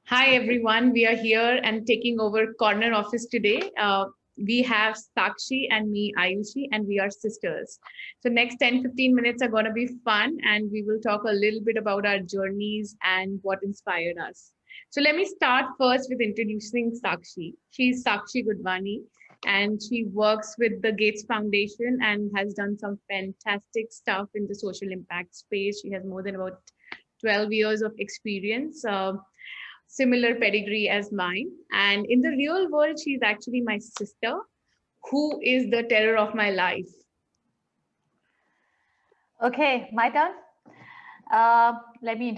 Hi everyone, we are here and taking over corner office today. We have Sakshi and me, Ayushi, and we are sisters. So next 10-15 minutes are going to be fun and we will talk a little bit about our journeys and what inspired us. So let me start first with introducing Sakshi. She's Sakshi Gudwani and she works with the Gates Foundation and has done some fantastic stuff in the social impact space. She has more than about 12 years of experience. Similar pedigree as mine. And in the real world, she's actually my sister, who is the terror of my life. Okay, my turn. Let me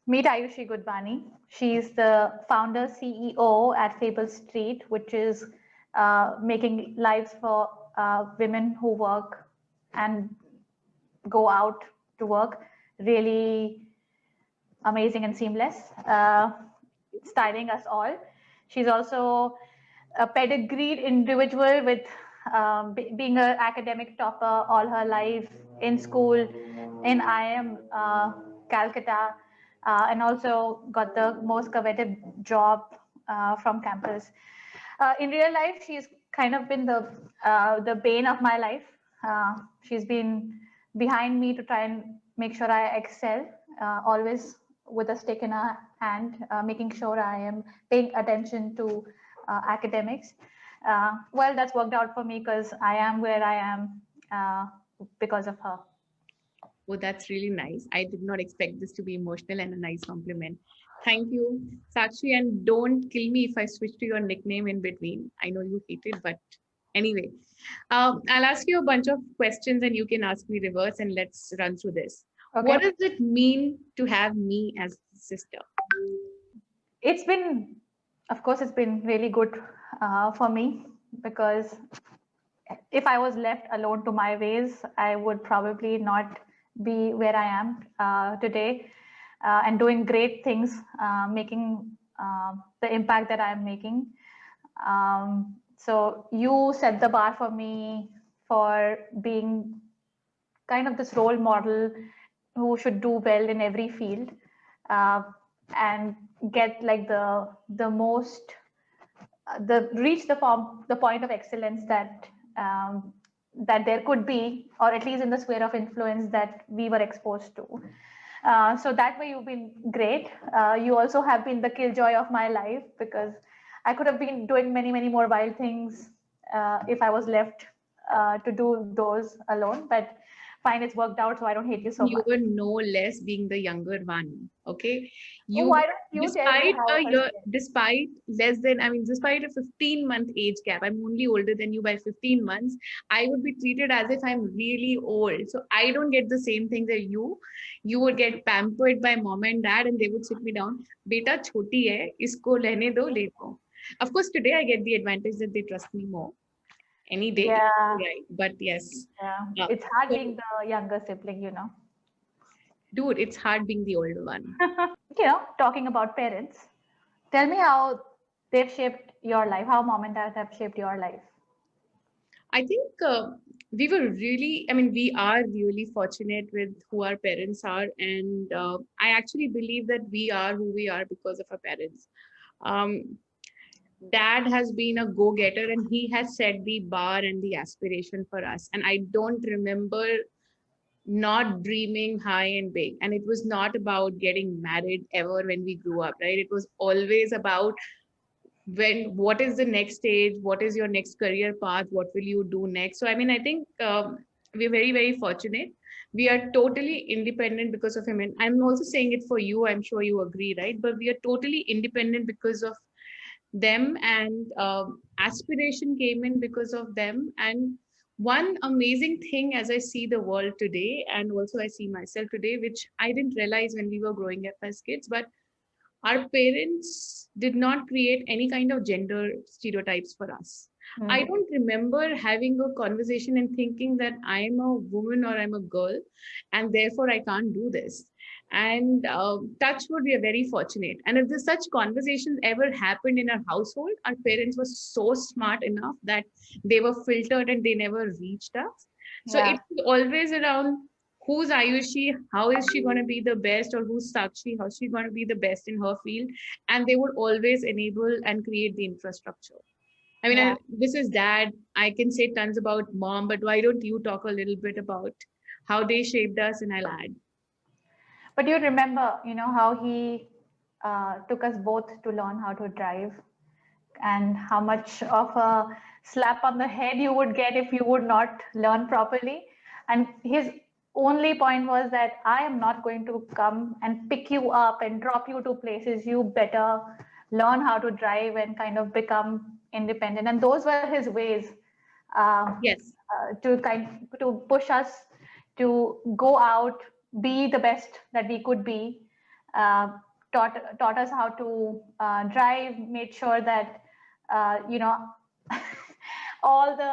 meet Ayushi Gudwani. She's the founder CEO at Fable Street, which is making lives for women who work and go out to work really amazing and seamless, styling us all. She's also a pedigreed individual with being an academic topper all her life in school in IIM Calcutta, and also got the most coveted job from campus. In real life, she's kind of been the bane of my life. She's been behind me to try and make sure I excel, always with a stick in her hand, making sure I am paying attention to academics. Well, that's worked out for me because I am where I am because of her. Oh, that's really nice. I did not expect this to be emotional and a nice compliment. Thank you, Sakshi. And don't kill me if I switch to your nickname in between. I know you hate it, but anyway, I'll ask you a bunch of questions and you can ask me reverse and let's run through this. Okay. What does it mean to have me as a sister? It's been, of course, it's been really good for me because if I was left alone to my ways, I would probably not be where I am today and doing great things, making the impact that I'm making. So you set the bar for me for being kind of this role model who should do well in every field and get like the most reach the point of excellence that that there could be, or at least in the sphere of influence that we were exposed to. So that way you've been great. You also have been the killjoy of my life because I could have been doing many more wild things if I was left to do those alone, but fine, it's worked out, so I don't hate you so much. You were no less being the younger one, okay? You, why don't you despite despite a 15-month age gap, I'm only older than you by 15 months, I would be treated as if I'm really old. So I don't get the same thing that you would get pampered by mom and dad and they would sit me down, beta choti hai, isko lehne do, le do. Of course, today I get the advantage that they trust me more. Any day, yeah. But yes. Yeah. It's hard being the younger sibling, you know. Dude, it's hard being the older one. Talking about parents, tell me how they've shaped your life, how mom and dad have shaped your life. I think we are really fortunate with who our parents are. And I actually believe that we are who we are because of our parents. Dad has been a go-getter and he has set the bar and the aspiration for us. And I don't remember not dreaming high and big. And it was not about getting married ever when we grew up, right? It was always about what is the next stage? What is your next career path? What will you do next? So, I think we're very fortunate. We are totally independent because of him. And I'm also saying it for you. I'm sure you agree, right? But we are totally independent because of them, and aspiration came in because of them. And one amazing thing as I see the world today, and also I see myself today, which I didn't realize when we were growing up as kids, but our parents did not create any kind of gender stereotypes for us. I don't remember having a conversation and thinking that I'm a woman or I'm a girl and therefore I can't do this. And touch wood, we are very fortunate. And if there's such conversations ever happened in our household, our parents were so smart enough that they were filtered and they never reached us. So it's always around who's Ayushi, how is she going to be the best, or who's Sakshi, how is she going to be the best in her field, and they would always enable and create the infrastructure. I mean, Yeah. this is dad. I can say tons about mom, but why don't you talk a little bit about how they shaped us, and I'll add. But you remember, how he took us both to learn how to drive, and how much of a slap on the head you would get if you would not learn properly. And his only point was that I am not going to come and pick you up and drop you to places. You better learn how to drive and kind of become independent. And those were his ways, Yes. to push us to go out, be the best that we could be. Uh, taught us how to drive, made sure that you know all the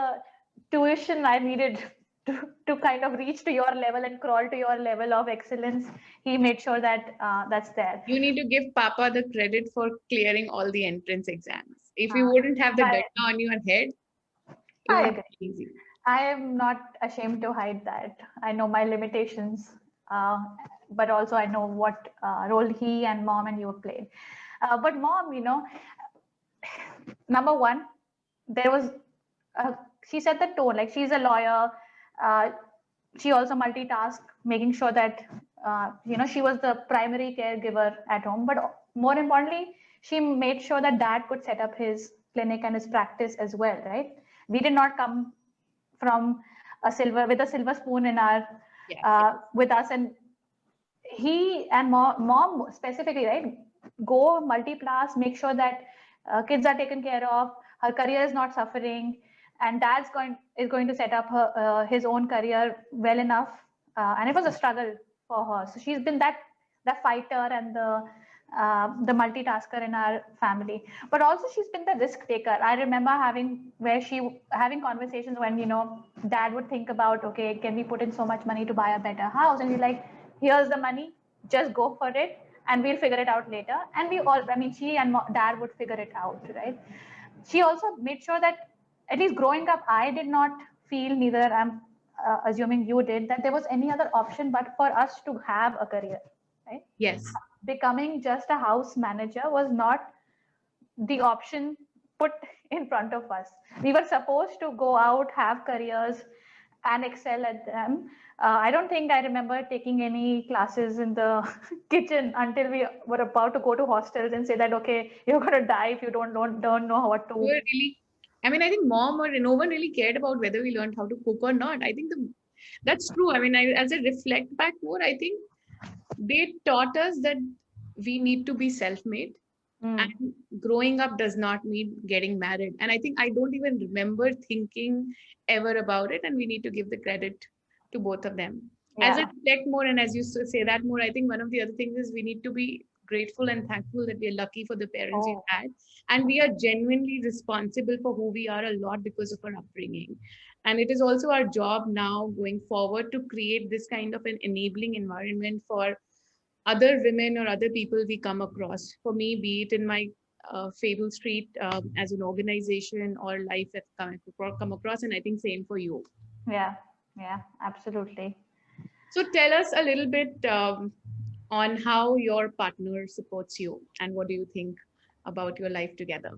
tuition I needed to kind of reach to your level and crawl to your level of excellence. He made sure that that's there. You need to give Papa the credit for clearing all the entrance exams. If you Uh, wouldn't have the I, betta on your head, it I would agree. be easy. I am not ashamed to hide that. I know my limitations, but also I know what role he and mom and you have played. But mom, number one, there was, she set the tone, like she's a lawyer. Uh, she also multitasked, making sure that, she was the primary caregiver at home. But more importantly, she made sure that dad could set up his clinic and his practice as well, right? We did not come from with a silver spoon in our Yes. with us, and he and mom specifically, right, go multi-class, make sure that kids are taken care of, her career is not suffering, and dad's going to set up his own career well enough, and it was a struggle for her. So she's been the fighter and the multitasker in our family, but also she's been the risk taker. I remember having conversations when dad would think about, okay, can we put in so much money to buy a better house, and we're like, here's the money, just go for it, and we'll figure it out later. And she and dad would figure it out, right? She also made sure that, at least growing up, I did not feel, neither I'm assuming you did, that there was any other option but for us to have a career, right? Yes. Becoming just a house manager was not the option put in front of us. We were supposed to go out, have careers, and excel at them. I don't think I remember taking any classes in the kitchen until we were about to go to hostels and say that, okay, you're going to die if you don't know what We to. were really, I mean, I think mom or no one really cared about whether we learned how to cook or not. I think that's true. I mean, as I reflect back more, I think they taught us that we need to be self-made, and growing up does not mean getting married. And I think I don't even remember thinking ever about it, and we need to give the credit to both of them. As I Yeah. reflect more, and as you say that more, I think one of the other things is we need to be grateful and thankful that we're lucky for the parents we've Oh, had, and we are genuinely responsible for who we are a lot because of our upbringing. And it is also our job now going forward to create this kind of an enabling environment for other women or other people we come across. For me, be it in my Fable Street as an organization or life that come across, and I think same for you. yeah. Yeah, absolutely. So tell us a little bit on how your partner supports you, and what do you think about your life together?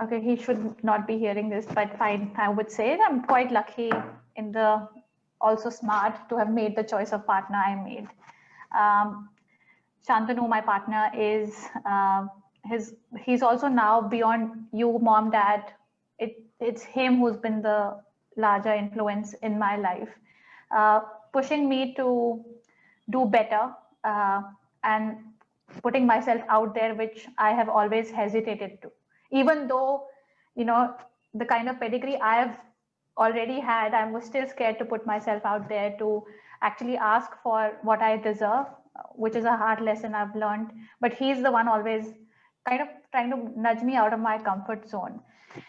Okay, he should not be hearing this, but fine. I would say I'm quite lucky in the also smart to have made the choice of partner I made. Um, Shantanu, my partner, is he's also now beyond you, mom, dad. It's him who's been the larger influence in my life, pushing me to do better, and putting myself out there, which I have always hesitated to. Even though, the kind of pedigree I have already had, I was still scared to put myself out there to actually ask for what I deserve, which is a hard lesson I've learned. But he's the one always kind of trying to nudge me out of my comfort zone.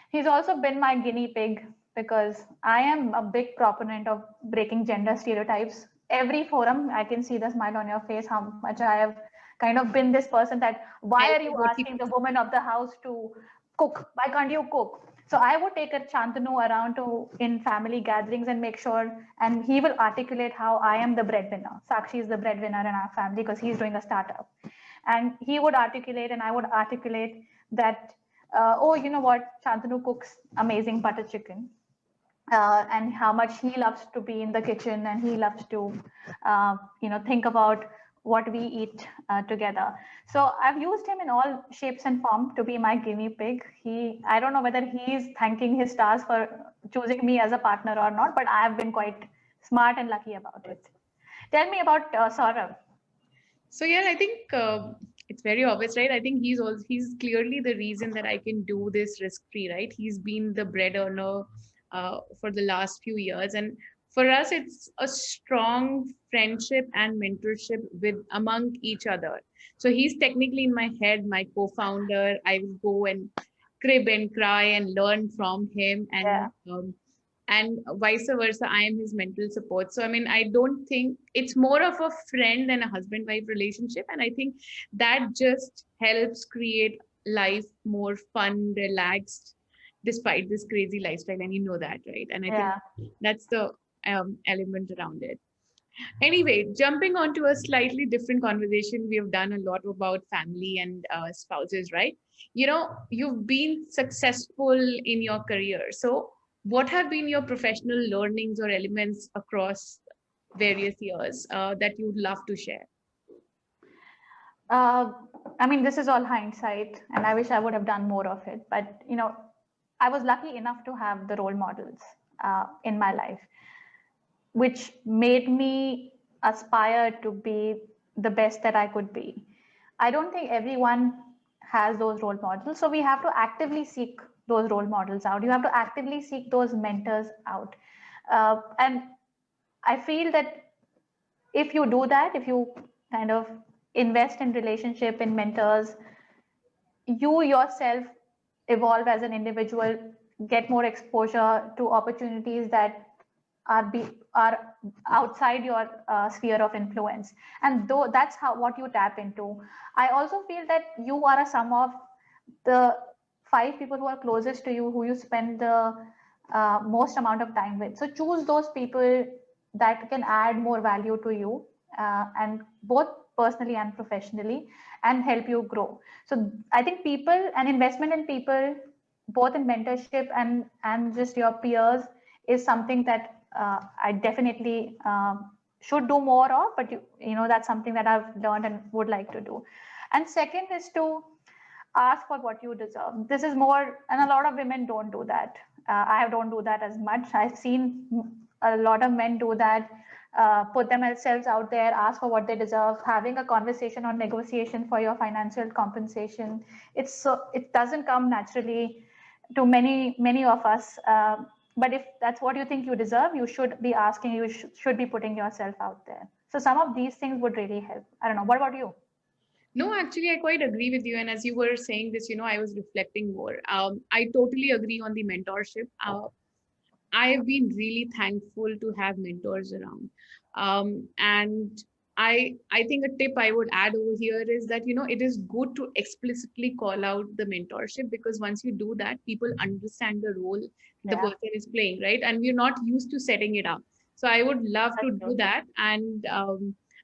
He's also been my guinea pig, because I am a big proponent of breaking gender stereotypes. Every forum, I can see the smile on your face, how much I have kind of been this person that, why I'll are be you working. asking the woman of the house to cook? Why can't you cook? So I would take a Chantanu around to in family gatherings and make sure, and he will articulate how I am the breadwinner. Sakshi is the breadwinner in our family because he's doing a startup, and he would articulate, and I would articulate that. Oh, you know what? Chantanu cooks amazing butter chicken, and how much he loves to be in the kitchen, and he loves to think about what we eat together. So I've used him in all shapes and form to be my guinea pig. I don't know whether he's thanking his stars for choosing me as a partner or not, but I have been quite smart and lucky about it. Tell me about Saurav. So yeah, I think it's very obvious, right? I think he's clearly the reason that I can do this risk free, right? He's been the bread earner for the last few years, and for us, it's a strong friendship and mentorship with among each other. So he's technically in my head, my co-founder. I will go and crib and cry and learn from him, Yeah. and vice versa, I am his mental support. So I mean, I don't think it's more of a friend than a husband wife relationship, and I think that just helps create life more fun, relaxed, despite this crazy lifestyle, and you know that, right? And I think Yeah. that's the element around it. Anyway, jumping on to a slightly different conversation, we have done a lot about family and spouses, right? You know, you've been successful in your career. So, what have been your professional learnings or elements across various years that you'd love to share? Uh, I mean, this is all hindsight, and I wish I would have done more of it. But I was lucky enough to have the role models in my life, which made me aspire to be the best that I could be. I don't think everyone has those role models, so we have to actively seek those role models out. You have to actively seek those mentors out, and I feel that if you do that, if you kind of invest in relationship in mentors, you yourself evolve as an individual, get more exposure to opportunities that are outside your sphere of influence, and though that's how what you tap into. I also feel that you are a sum of the 5 people who are closest to you, who you spend the most amount of time with. So choose those people that can add more value to you, and both personally and professionally, and help you grow. So I think people and investment in people, both in mentorship and just your peers, is something that I definitely should do more of. But that's something that I've learned and would like to do. And second is to ask for what you deserve. This is more, and a lot of women don't do that. I don't do that as much. I've seen a lot of men do that, put themselves out there, ask for what they deserve, having a conversation on negotiation for your financial compensation. It doesn't come naturally to many of us. But if that's what you think you deserve, you should be asking, you should be putting yourself out there. So some of these things would really help. I don't know. What about you? No, actually, I quite agree with you. And as you were saying this, I was reflecting more. I totally agree on the mentorship. I have been really thankful to have mentors around. And I think a tip I would add over here is that, it is good to explicitly call out the mentorship, because once you do that, people understand the role the Yeah, person is playing, right? And we're not used to setting it up. So I would love to that's do true. that. And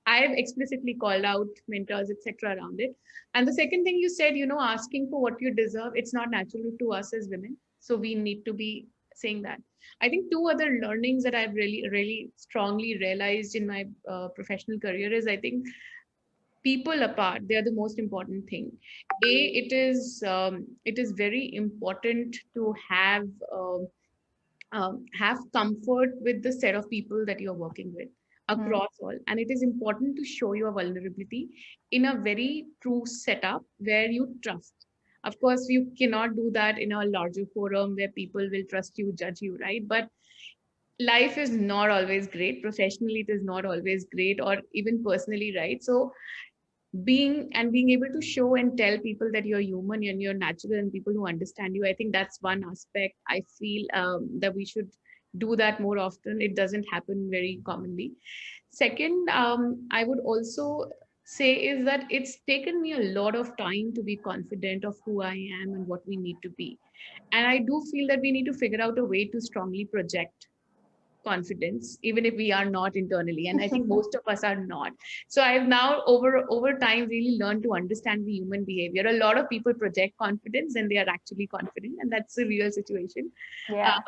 I have explicitly called out mentors, etc., around it. And the second thing you said, asking for what you deserve, it's not natural to us as women. So we need to be saying that. I think two other learnings that I've really, really strongly realized in my professional career is, I think, people apart, they are the most important thing. It is very important to have comfort with the set of people that you're working with Hmm. across all, and it is important to show your vulnerability in a very true setup where you trust. Of course, you cannot do that in a larger forum where people will trust you, judge you, right? But life is not always great. Professionally, it is not always great, or even personally, right? So being able to show and tell people that you're human and you're natural, and people who understand you, I think that's one aspect I feel that we should do that more often. It doesn't happen very commonly. Second, I would also say is that it's taken me a lot of time to be confident of who I am and what we need to be. And I do feel that we need to figure out a way to strongly project confidence, even if we are not internally. And I think most of us are not. So I've now over time really learned to understand the human behavior. A lot of people project confidence and they are actually confident, and that's a real situation. Yeah,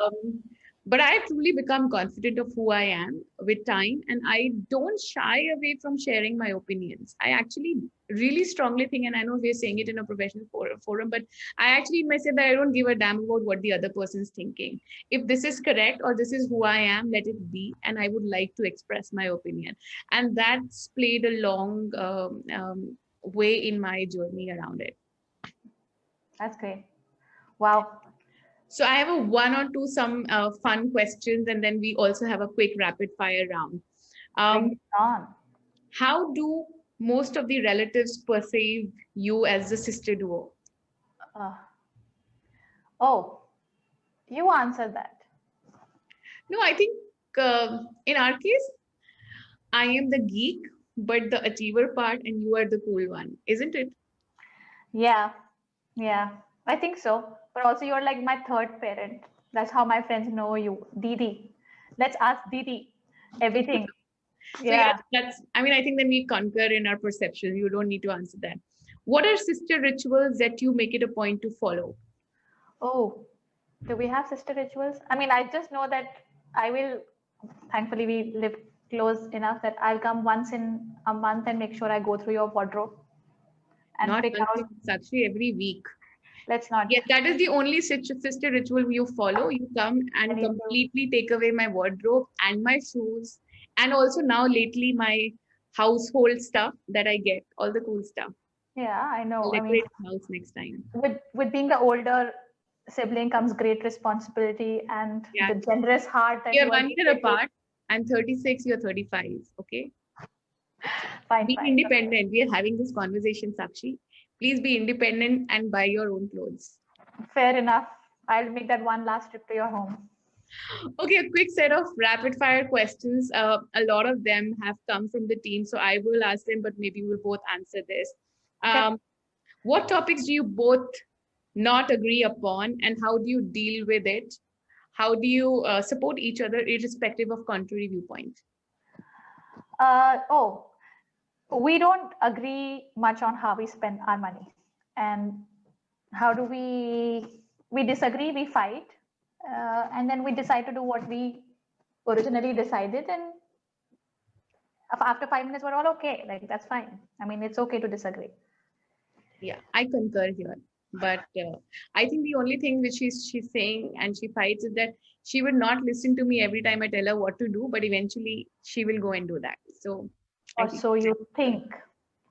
But I've truly become confident of who I am with time, and I don't shy away from sharing my opinions. I actually really strongly think, and I know we're saying it in a professional forum, but I actually may say that I don't give a damn about what the other person's thinking. If this is correct or this is who I am, let it be, and I would like to express my opinion. And that's played a long way in my journey around it. that's great. Wow. So I have a one or two some fun questions, and then we also have a quick rapid fire round. Bring Um, it on. how do most of the relatives perceive you as a sister duo? Uh, oh, you answered that. No, I think in our case, I am the geek, but the achiever part, and you are the cool one, isn't it? Yeah, yeah, I think so. But also, you're like my third parent. That's how my friends know you, Didi. Let's ask Didi everything. So yeah, Yeah. that's. I mean, I think then we concur in our perception. You don't need to answer that. What are sister rituals that you make it a point to follow? Oh, do we have sister rituals? I mean, I just know that I will, thankfully, we live close enough that I'll come once in a month and make sure I go through your wardrobe and Not pick once, out. it's actually every week. Let's not. Yes, that is the only sister ritual you follow. You come I and need to. completely take away my wardrobe and my shoes, and also now lately my household stuff that I get, all the cool stuff. Yeah, I I'll know. I mean, decorate the house next time. with being the older sibling comes great responsibility and Yeah, the generous heart that we are you are 1 year giving me. apart. I'm 36, you're 35. Okay. Fine, Be fine. Okay. independent. We are having this conversation, Sakshi. Please be independent and buy your own clothes. Fair enough. I'll make that one last trip to your home. Okay, a quick set of rapid fire questions. A lot of them have come from the team, so I will ask them, but maybe we'll both answer this. Okay. What topics do you both not agree upon, and how do you deal with it? How do you support each other irrespective of contrary viewpoint? Oh, we don't agree much on how we spend our money. And how do we disagree, we fight, and then we decide to do what we originally decided. And after 5 minutes, we're all okay. Like, that's fine. I mean, it's okay to disagree. Yeah, I concur here. But I think the only thing which she's saying and she fights is that she would not listen to me every time I tell her what to do, but eventually she will go and do that. So I Or think, so you think.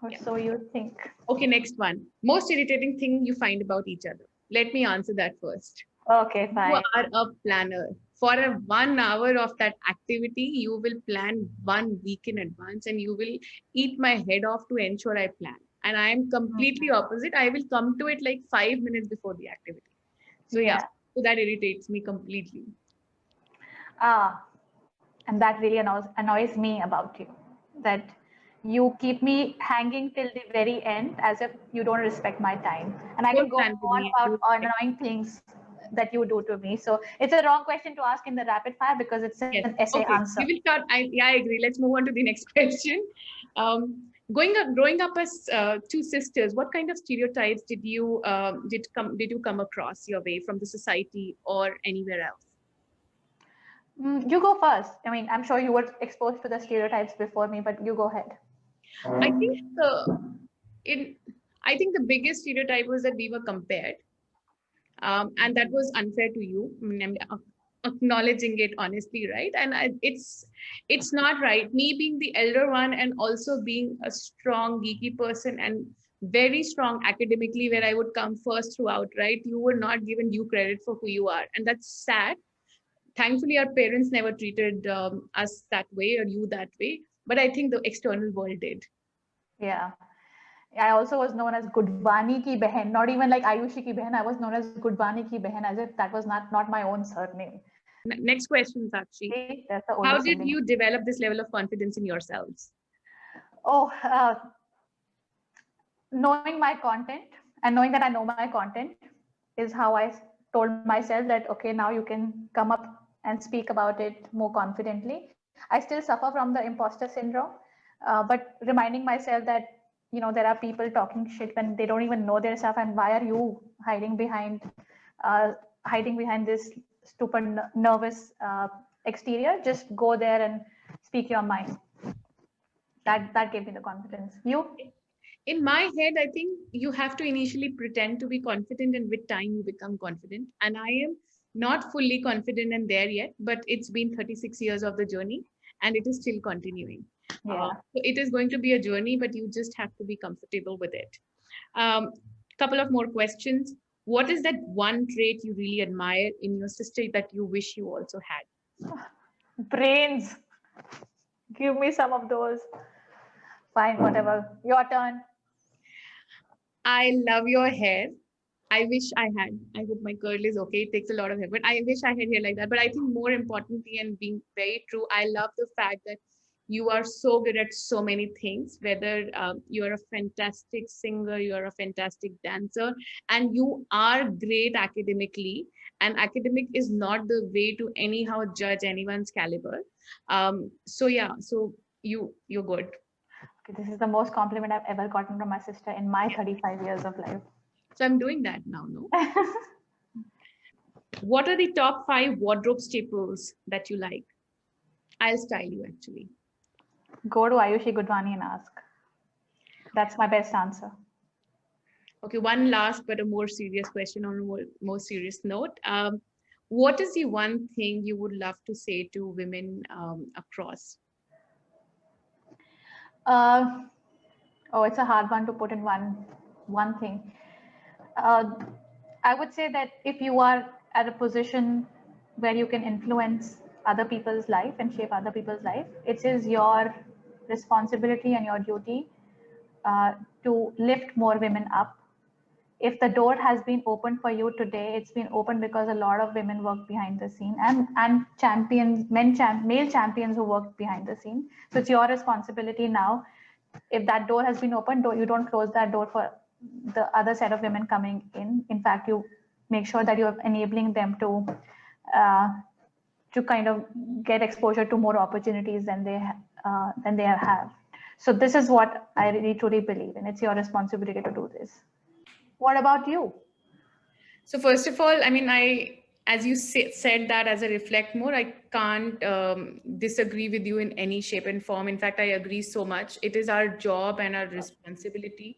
Or yeah. so you think. Okay, next one. Most irritating thing you find about each other. Let me answer that first. Okay, You fine. are a planner. For a 1 hour of that activity, you will plan 1 week in advance and you will eat my head off to ensure I plan. And I am completely opposite. I will come to it like 5 minutes before the activity. So yeah, Yeah. so that irritates me completely. Ah, and that really annoys me about you. That you keep me hanging till the very end as if you don't respect my time. And I can Don't go plan with on me. about annoying things that you do to me. So it's a wrong question to ask in the rapid fire because it's Yes. an essay Okay. answer. We will start. I agree. Let's move on to the next question. Growing up as two sisters, what kind of stereotypes did you come across your way from the society or anywhere else? You go first. I mean, I'm sure you were exposed to the stereotypes before me, but you go ahead. I think in I think the biggest stereotype was that we were compared, and that was unfair to you. I mean, I'm acknowledging it honestly, right? And it's not right. Me being the elder one and also being a strong geeky person and very strong academically, where I would come first throughout, right? You were not given due credit for who you are, and that's sad. Thankfully, our parents never treated us that way or you that way, but I think the external world did. Yeah. I also was known as Gudwani ki behan, not even like Ayushi ki behan. I was known as Gudwani ki behan, as if that was not my own surname. Next question, Sakshi. See, that's the older How did sibling. you develop this level of confidence in yourselves? Oh, knowing my content and knowing that I know my content is how I told myself that, okay, now you can come up and speak about it more confidently. I still suffer from the imposter syndrome, but reminding myself that, there are people talking shit when they don't even know their stuff, and why are you uh, hiding behind this stupid, nervous exterior? Just go there and speak your mind. That gave me the confidence. You? In my head, I think you have to initially pretend to be confident, and with time you become confident. And I am not fully confident and there yet, but it's been 36 years of the journey and it is still continuing. Yeah. So it is going to be a journey, but you just have to be comfortable with it. Couple of more questions. What is that one trait you really admire in your sister that you wish you also had? Brains. Give me some of those. Fine, whatever. Your turn. I love your hair. I wish I had. I hope my curl is okay. It takes a lot of effort. I wish I had hair like that. But I think more importantly, and being very true, I love the fact that you are so good at so many things. Whether you're a fantastic singer, you're a fantastic dancer, and you are great academically. And academic is not the way to anyhow judge anyone's caliber. So yeah, so you're good. Okay, this is the most compliment I've ever gotten from my sister in my 35 years of life. So I'm doing that now. No. What are the top 5 wardrobe staples that you like? I'll style you actually. Go to Ayushi Gudwani and ask. That's my best answer. Okay, one last but a more serious question on a more serious note. What is the one thing you would love to say to women across? Oh, it's a hard one to put in one thing. Uh, I would say that if you are at a position where you can influence other people's life and shape other people's life, it is your responsibility and your duty to lift more women up. If the door has been opened for you today, it's been opened because a lot of women work behind the scene, and champions, male champions who work behind the scene. So it's your responsibility now. If that door has been opened, you don't close that door for the other set of women coming in. In fact, you make sure that you're enabling them uh, to kind of get exposure to more opportunities than they have. So this is what I really truly believe, and it's your responsibility to do this. What about you? So first of all, I mean, as you said that, as I reflect more, I can't disagree with you in any shape and form. In fact, I agree so much. It is our job and our responsibility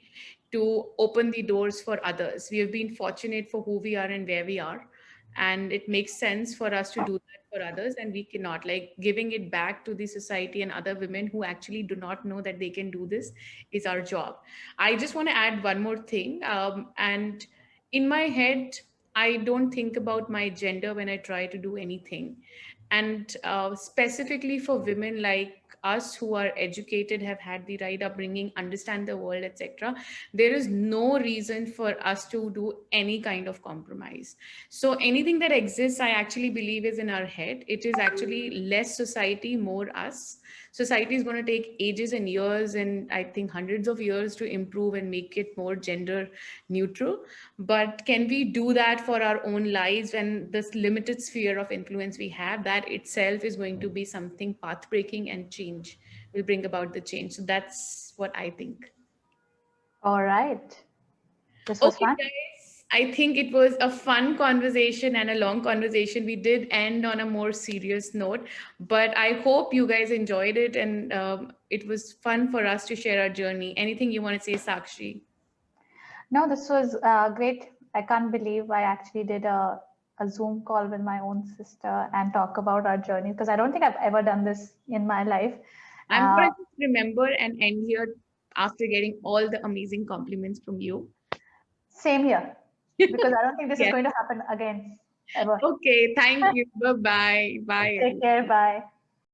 to open the doors for others. We have been fortunate for who we are and where we are. And it makes sense for us to do that for others. And we cannot, like, giving it back to the society and other women who actually do not know that they can do this is our job. I just want to add one more thing. And in my head, I don't think about my gender when I try to do anything. And specifically for women like us who are educated, have had the right upbringing, understand the world, etc., there is no reason for us to do any kind of compromise. So anything that exists, I actually believe, is in our head. It is actually less society, more us. Society is going to take ages and years, and I think hundreds of years, to improve and make it more gender neutral. But can we do that for our own lives, and this limited sphere of influence we have? That itself is going to be something path breaking, and change will bring about the change. So that's what I think. All right. This was Okay, fun. guys, I think it was a fun conversation and a long conversation. We did end on a more serious note, but I hope you guys enjoyed it, and it was fun for us to share our journey. Anything you want to say, Sakshi? No, this was great. I can't believe I actually did a Zoom call with my own sister and talk about our journey, because I don't think I've ever done this in my life. I'm going to just remember and end here after getting all the amazing compliments from you. Same here, because I don't think this is Yes. going to happen again, ever. Okay. Thank you. Bye-bye. Bye. Take care. Bye.